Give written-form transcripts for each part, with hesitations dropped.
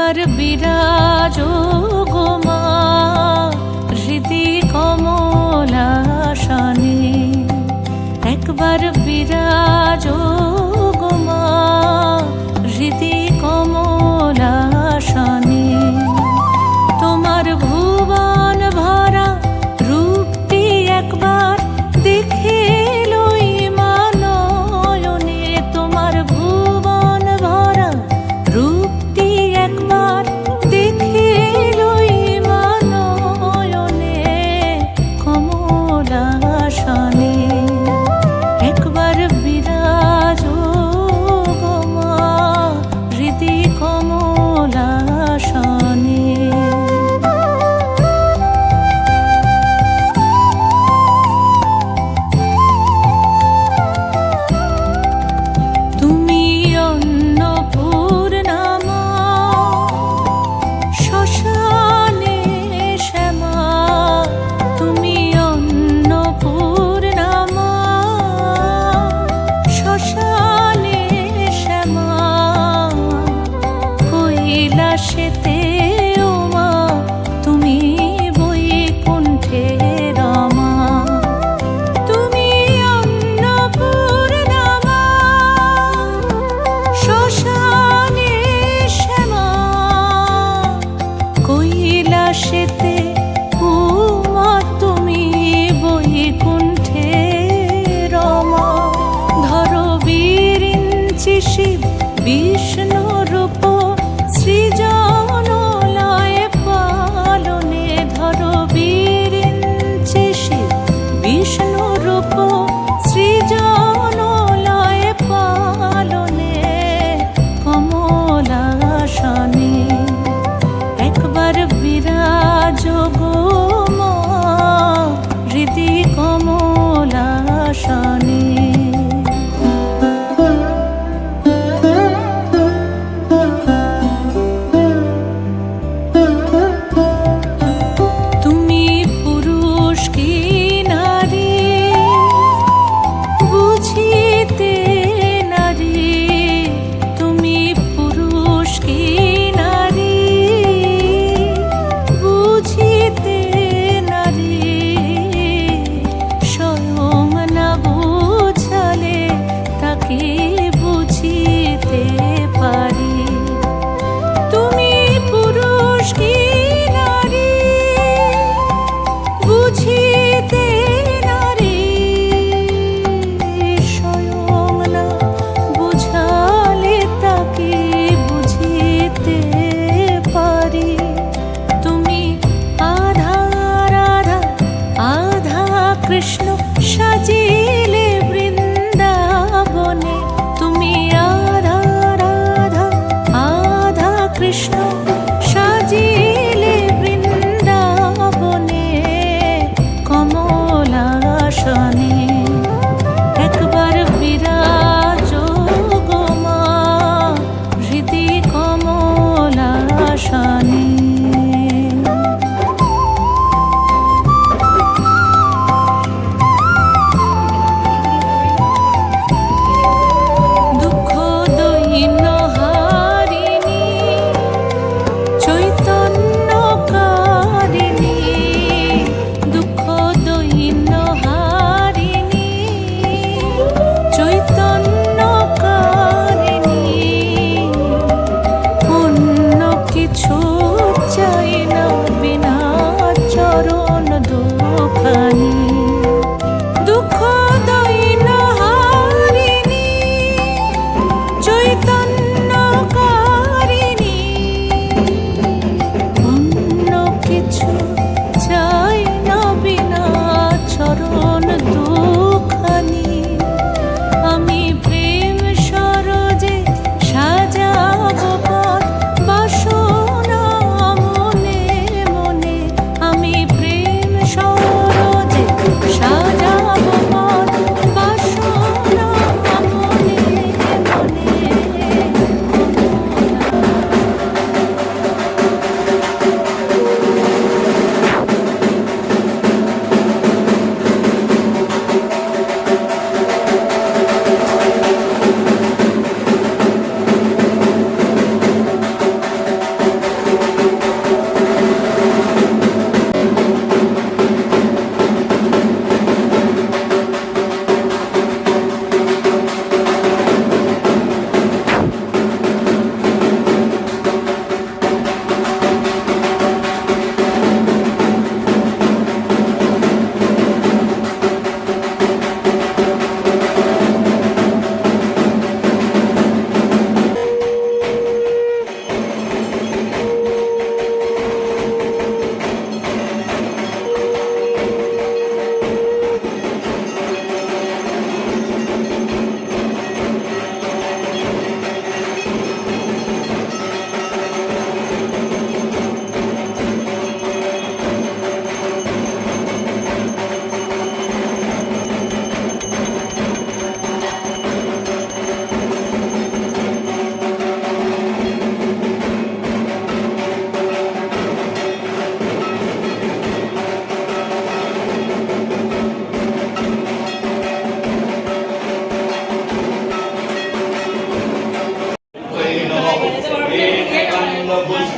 একবার বিরাজ গো মা হৃদি কমলাসনে, একবার বিরাজ গো মা হৃদি কমলাসনে। তোমার ভুবন ভরা রূপটি একবার দেখে লই মা নয়নে, তোমার ভুবন ভরা রূপটি একবার দেখে লই মা নয়নে কমলাসনে। একবার বিরাজ গো মা হৃদি কমলাসনে। তুমি অন্নপূর্ণা মা শ্মশানে শ্যামা, তুমি অন্নপূর্ণা মা শ্মশানে শ্যামা। কৈলাসেতে ও মা তুমি বৈকুণ্ঠে রমা, তুমি অন্নপূর্ণা মা শ্মশানে শ্যামা। কৈলাসেতে ও মা তুমি বৈকুণ্ঠে রমা। ধরো বিরিঞ্চি শিব বিষ্ণু রূপ সৃজন লয় পালনে, ধরো বিরিঞ্চি শিব বিষ্ণু রূপ সৃজন লয় পালনে কমলাসনে। একবার বিরাজ গো মা হৃদি কমলাসনে।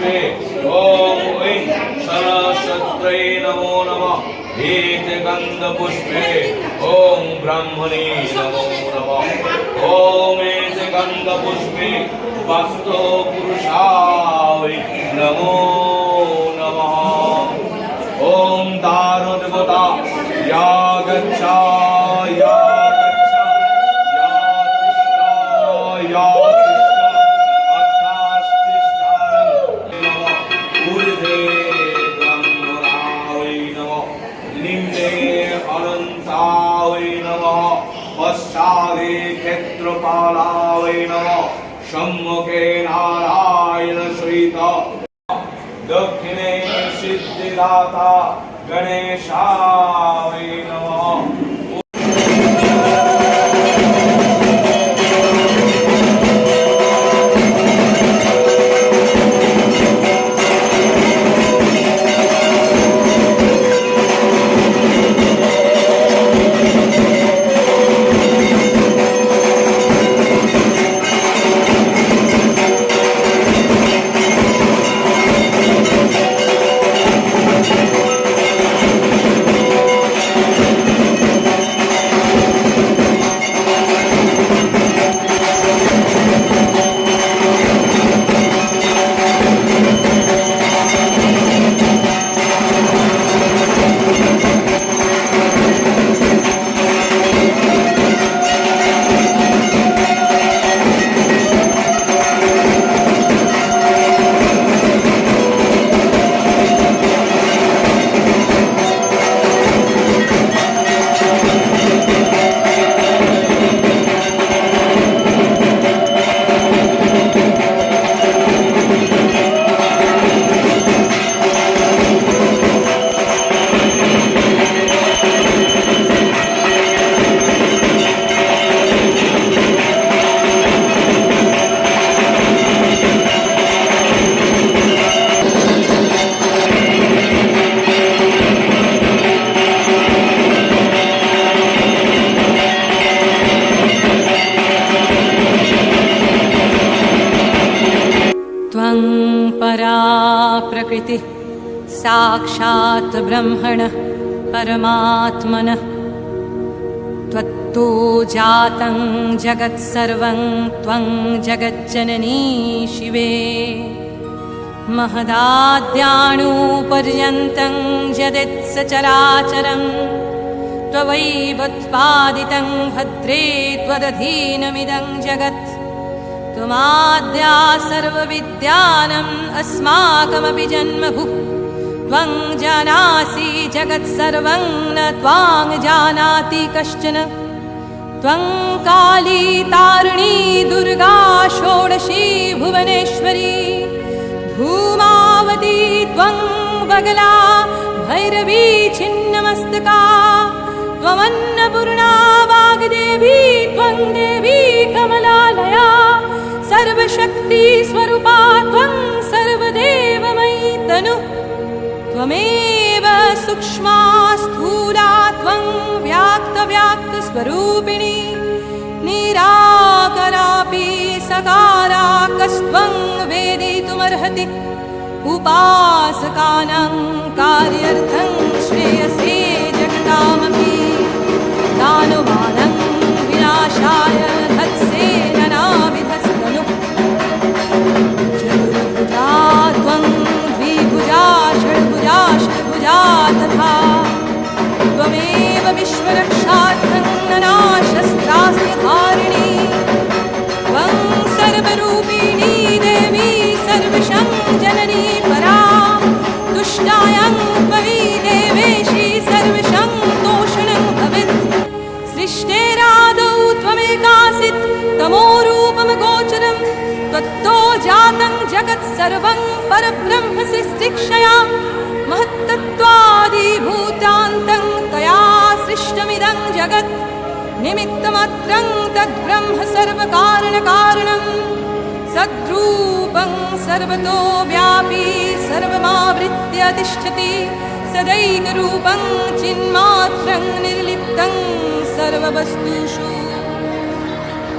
पुष्पे ॐ ऐं सरस्वत्यै नमो नमः एते गन्धपुष्पे ॐ ब्रह्मणे नमो नमः ॐ एते गन्धपुष्पे वास्तो पुरुषाय नमो नमः ॐ दारुदेवता या गच्छा या गच्छा या तिष्ठा या पश्चादे क्षेत्रपालाय नमः सम्मुखे नारायण सहित दक्षिणे सिद्धिदाता गणेशाय नमः परा प्रकृतिः साक्षात् ब्रह्मणः परमात्मनः त्वत्तो जातं जगत्सर्वं त्वं जगज्जननी शिवे महदाद्याणुपर्यन्तं यदित्सचराचरं त्ववैवोत्पादितं भद्रे त्वदधीनमिदं जगत् त्वमाद्या सर्वविद्यानम् अस्माकमपि जन्मभुः त्वं जानासि जगत्सर्वं न त्वां जानाति कश्चन त्वं काली तारिणी दुर्गा षोडशी भुवनेश्वरी धूमावती त्वं बगला भैरवी छिन्नमस्तका त्वमन्नपूर्णा वाग्देवी त्वं देवी कमलालया सर्वशक्ति स्वरूपा त्वं सर्वदेवमयी तनुः त्वमेव सूक्ष्मा स्थूला त्वं व्याक्तस्वरूपिणी निराकरापि सकाराकस्त्वं वेदितुमर्हति उपासकानां कार्यर्थं श्रेयसे जगतामपि दानवानां विनाशाय धत्से ननाविधस्तनुः चतुर्भुजा त्वं द्विभुजा षड्भुजाष्टभुजा तथा त्वमेव विश्वरक्षार्थं ननाशस्त्रास्य धारिणी त्वं सर्वरूपिणी देवी सर्वशं जननी परा दुष्टायां त्वयि देवेशी सर्वशं तोषणं भवेत् सृष्टेरादौ त्वमेकासित् तमोरूपमगोचरं त्वत्तो जातं जगत्सर्वं परब्रह्मसि शिक्षया महत्तत्त्वादिभूतान्तं तया सृष्टमिदं जगत् निमित्तमात्रं तद्ब्रह्म सर्वकारणकारणं सद्रूपं सर्वतो व्यापी सर्वमावृत्य तिष्ठति सदैकरूपं चिन्मात्रं निर्लिप्तं सर्ववस्तुषु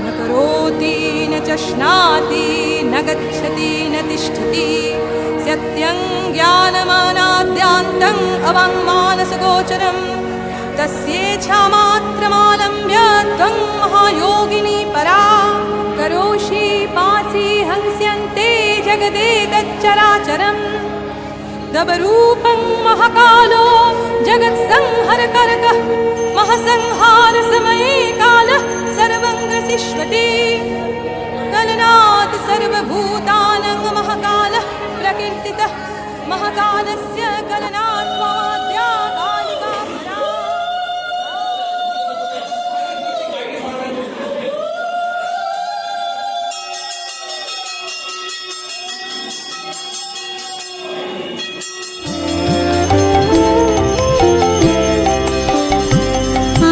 न करोति न च श्नाति न गच्छति न तिष्ठति सत्यं ज्ञानमनाद्यान्तम् अवाङ्मानसगोचरम् तस्येच्छामात्रमालम्ब्य त्वं महायोगिनी परा करोषि पासि हंस्यन्ते जगदे तच्चराचरम् तव रूपं महाकालो जगत्संहरकरकः महासंहारसमये कालः सर्वं ग्रसिष्यति कलनात् सर्वभूतानां महाकालः प्रकीर्तितः महाकालस्य कलनात् त्वमाद्या कालिका परा।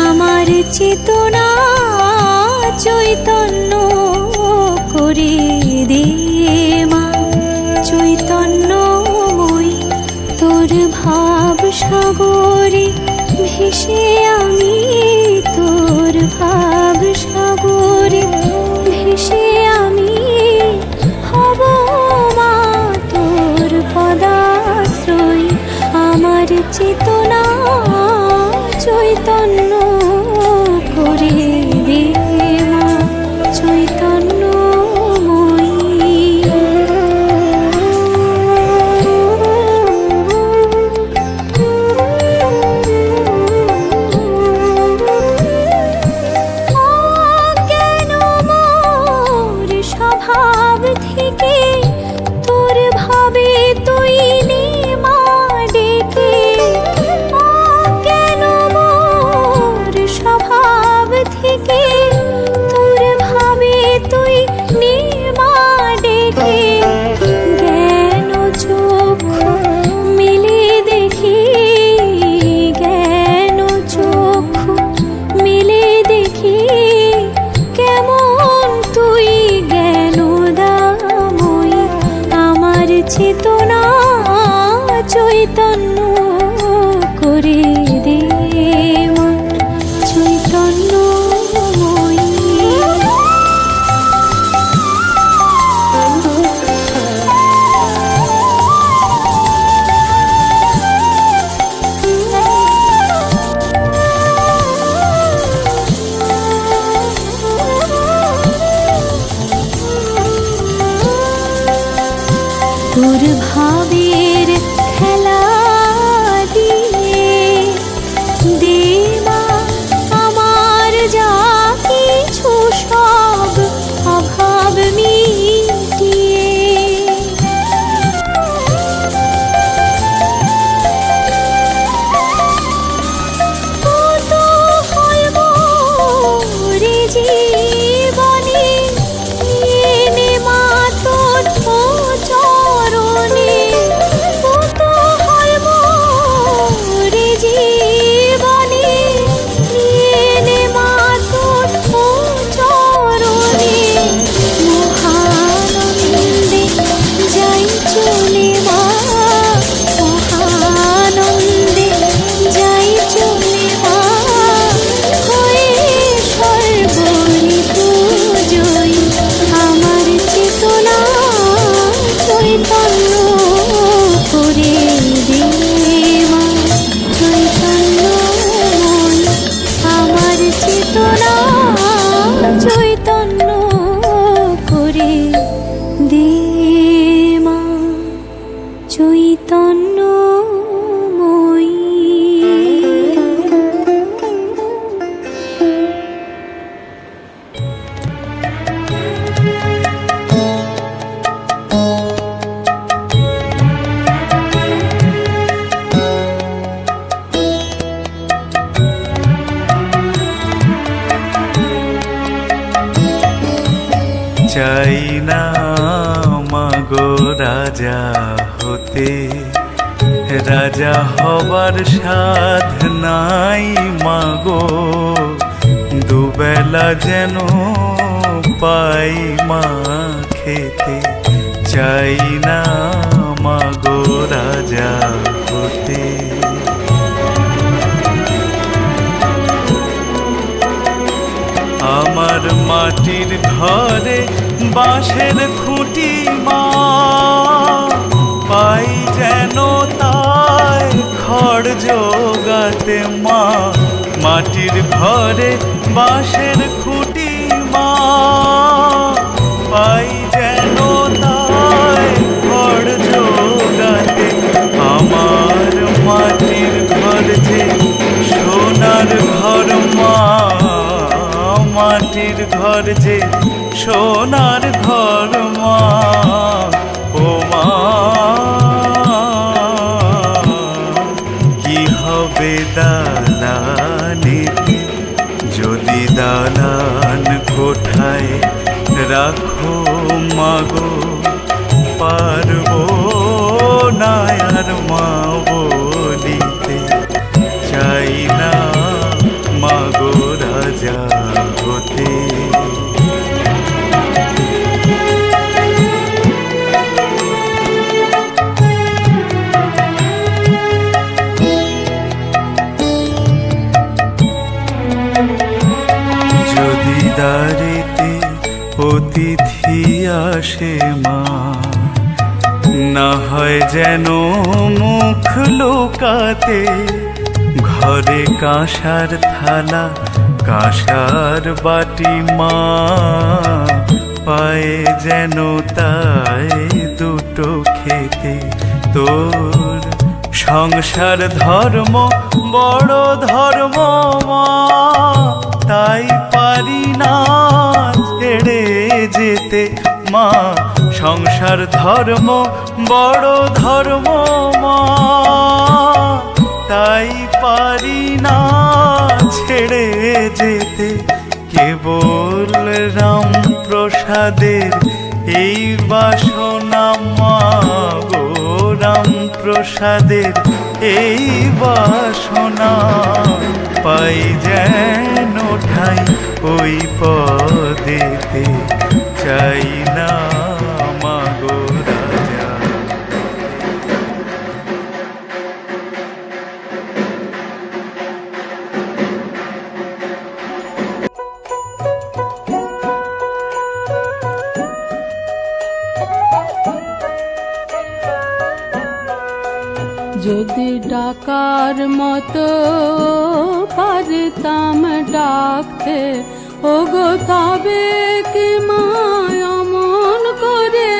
আমার চেতনা চৈতন্য করে দে মা চৈতন্যময়ী তোর ভাব সাগরে ভেসে আমি তোর ভাব সাগরে ভেসে আমি হব মা তোর পদাশ্রয়ী আমার চেতনা চৈতন্য করে দে মা চৈতন্যময়ী। অজ্ঞান মোর স্বভাব থেকে তোর ভাবে তুই নে মা ডেকে অজ্ঞান মোর স্বভাব থেকে তোর ভাবে তুই নে মা ডেকে জ্ঞান চক্ষু মেলে দেখি জ্ঞান চক্ষু মেলে দেখি কেমন তুই জ্ঞানদাময়ী আমার চেতনা চৈতন্য করে দে মা চৈতন্যময়ী। তোর ভাবের খেলা দিয়ে দে মা আমার যা কিছু সব অভাব মিটিয়ে কৌতূহল মোরে জীবনে এনে মা তোর চরণে কৌতূহল মোরে জীবনে এনে মা তোর চরণে মহানন্দে যাই চলে মা মহানন্দে যাই চলে মা হয়ে সর্বরিপু জয়ী আমার চেতনা চৈতন্য করে দে মা চৈতন্যময়ী আমার চেতনা চৈতন্য করে দে মা চৈতন্যময়ী। চাই না মাগো রাজা হতে রাজা হবার সাধ নাই মাগো দুবেলা যেন পাই মা খেতে চাই না মাগো রাজা হতে আমার মাটির ঘরে বাঁশের খুঁটি মা পাই যেন তাই খড় জোগাতে মা মাটির ঘরে বাঁশের খুঁটি মা পাই যেন তাই খড় জোগাতে আমার মাটির ঘর যে সোনার ঘর মা মাটির ঘর যে সোনার ঘর মা ও মা কি হবে দালানেতে যদি দালান কোঠায় রাখো মাগো পারবো না আর মা বলিতে চাই না মাগো রাজা হতে যদি দারিতে অতিথি আসে মা না হয় যেন মুখ লুকাতে ঘরে কাঁসার থালা কাঁসার বাটি মা পায়ে যেন তাই দুটো খেতে তোর সংসার ধর্ম বড় ধর্ম মা তাই পারি না ছেড়ে যেতে মা সংসার ধর্ম বড় ধর্ম মা তাই পারি না ছেড়ে যেতে কেবল রাম প্রসাদের এই বাসনা মা গো রাম প্রসাদের এই বাসনা পাই যেন ঠাই ওই পদেতে চাই না মা গো রাজা যদি ডাকার মতো পারতাম ডাকতে ওগো তবে কি মায় অমন করে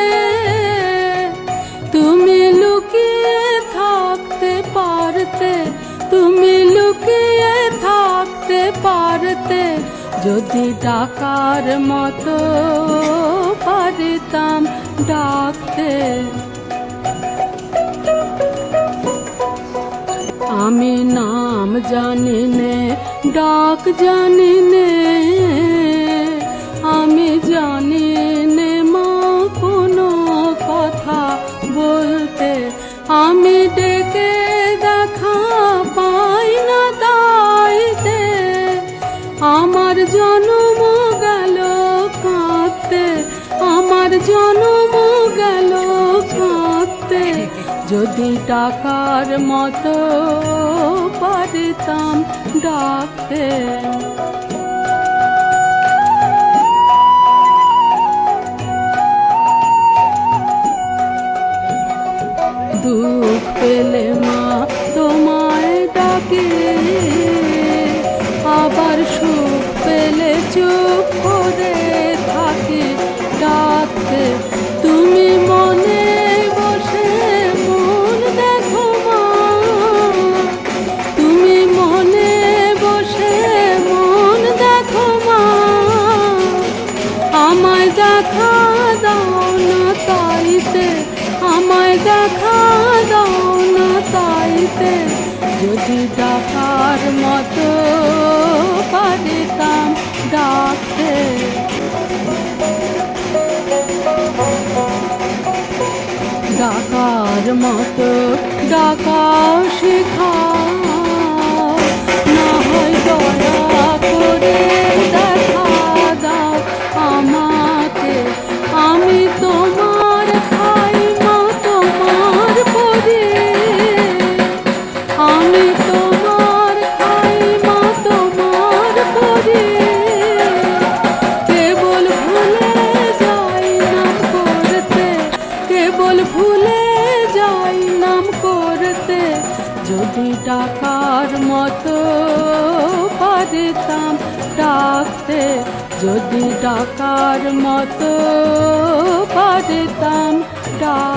তুমি লুকিয়ে থাকতে পারতে তুমি লুকিয়ে থাকতে পারতে যদি ডাকার মতো পারতাম ডাকতে আমি নাম জানি নে ডাক জানি নে আমি জানি নে মা কোনো কথা বলতে আমি ডেকে দেখা পাই না তাইতে আমার জন্ম গেল কাঁদতে আমার জন্ম গেল কাঁদতে যদি ডাকার মতো পারতাম ডাকতে দুঃখ পেলে মা তোমায় ডাকে আবার সুখ পেলে চুপ করে থাকি ডাকতে তুমি মনে বসে মন দেখো মা তুমি মনে বসে মন দেখো মা আমায় দেখা দাও না তাইতে আমায় দেখা দাও না তাইতে যদি ডাকার মতো পারতাম ডাকতে ডাকার মতো ডাকা শেখাও না হয় দয়া করে দেখা দাও আমাকে আমি তোমার খাই মা তোমার পরে আমি তোমার খাই মা তোমার পরে কেবল ভুলে যাই ভুলে যাই নাম করতে, যদি ডাকার মতো পারতাম ডাকতে, যদি ডাকার মতো পারতাম ডাক